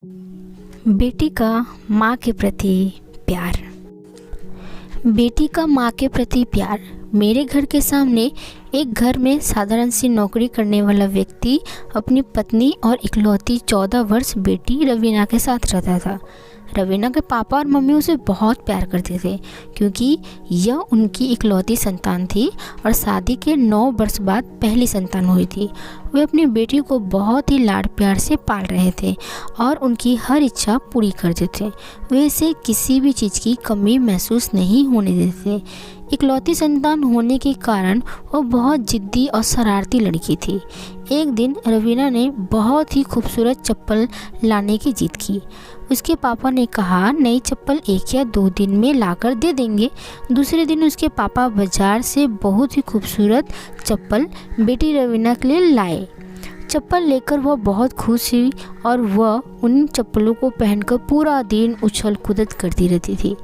बेटी का माँ के प्रति प्यार। बेटी का माँ के प्रति प्यार। मेरे घर के सामने एक घर में साधारण सी नौकरी करने वाला व्यक्ति अपनी पत्नी और इकलौती 14 वर्ष बेटी रवीना के साथ रहता था। रवीना के पापा और मम्मी उसे बहुत प्यार करते थे क्योंकि यह उनकी इकलौती संतान थी और शादी के 9 वर्ष बाद पहली संतान हुई थी। वे अपनी बेटी को बहुत ही लाड प्यार से पाल रहे थे और उनकी हर इच्छा पूरी करते थे। वे इसे किसी भी चीज़ की कमी महसूस नहीं होने देते। इकलौती संतान होने के कारण वो बहुत जिद्दी और शरारती लड़की थी। एक दिन रवीना ने बहुत ही खूबसूरत चप्पल लाने की जिद की। उसके पापा ने कहा नई चप्पल 1 या 2 दिन में लाकर दे देंगे। दूसरे दिन उसके पापा बाजार से बहुत ही खूबसूरत चप्पल बेटी रवीना के लिए लाए। चप्पल लेकर वह बहुत खुश हुई और वह उन चप्पलों को पहनकर पूरा दिन उछल कूदत करती रहती थी।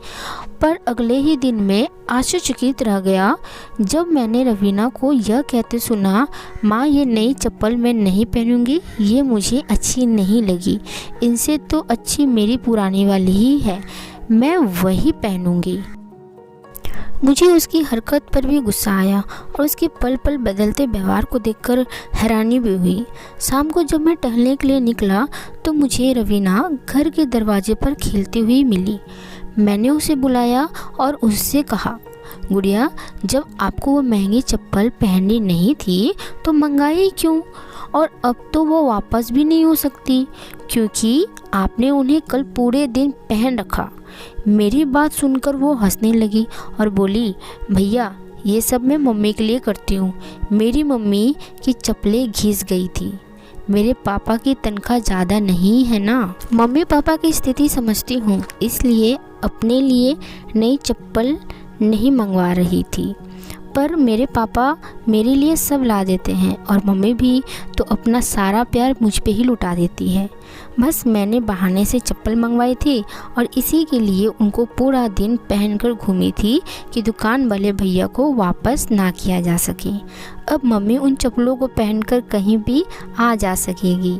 पर अगले ही दिन मैं आश्चर्यचकित रह गया जब मैंने रवीना को यह कहते सुना, माँ ये नई चप्पल मैं नहीं पहनूंगी, ये मुझे अच्छी नहीं लगी, इनसे तो अच्छी मेरी पुरानी वाली ही है, मैं वही पहनूंगी। मुझे उसकी हरकत पर भी गुस्सा आया और उसके पल पल बदलते व्यवहार को देखकर हैरानी भी हुई। शाम को जब मैं टहलने के लिए निकला तो मुझे रवीना घर के दरवाजे पर खेलती हुई मिली। मैंने उसे बुलाया और उससे कहा, गुड़िया जब आपको वो महंगी चप्पल पहननी नहीं थी तो मंगाई क्यों, और अब तो वो वापस भी नहीं हो सकती क्योंकि आपने उन्हें कल पूरे दिन पहन रखा। मेरी बात सुनकर वो हंसने लगी और बोली, भैया ये सब मैं मम्मी के लिए करती हूँ, मेरी मम्मी की चप्पलें घिस गई थी, मेरे पापा की तनख्वाह ज़्यादा नहीं है ना, मम्मी पापा की स्थिति समझती हूँ इसलिए अपने लिए नई चप्पल नहीं मंगवा रही थी, पर मेरे पापा मेरे लिए सब ला देते हैं और मम्मी भी तो अपना सारा प्यार मुझ पे ही लुटा देती है। बस मैंने बहाने से चप्पल मंगवाई थी और इसी के लिए उनको पूरा दिन पहनकर घूमी थी कि दुकान वाले भैया को वापस ना किया जा सके। अब मम्मी उन चप्पलों को पहनकर कहीं भी आ जा सकेगी।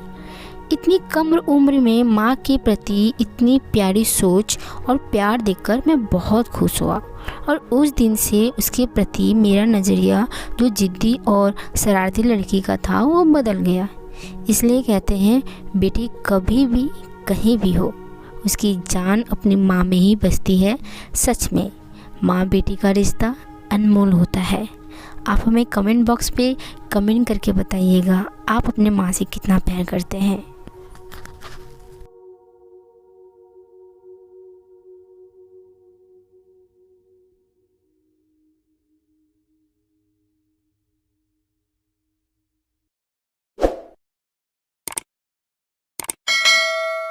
इतनी कम उम्र में माँ के प्रति इतनी प्यारी सोच और प्यार देखकर मैं बहुत खुश हुआ और उस दिन से उसके प्रति मेरा नज़रिया जो जिद्दी और शरारती लड़की का था वो बदल गया। इसलिए कहते हैं बेटी कभी भी कहीं भी हो उसकी जान अपनी माँ में ही बसती है। सच में माँ बेटी का रिश्ता अनमोल होता है। आप हमें कमेंट बॉक्स पे कमेंट करके बताइएगा आप अपने माँ से कितना प्यार करते हैं।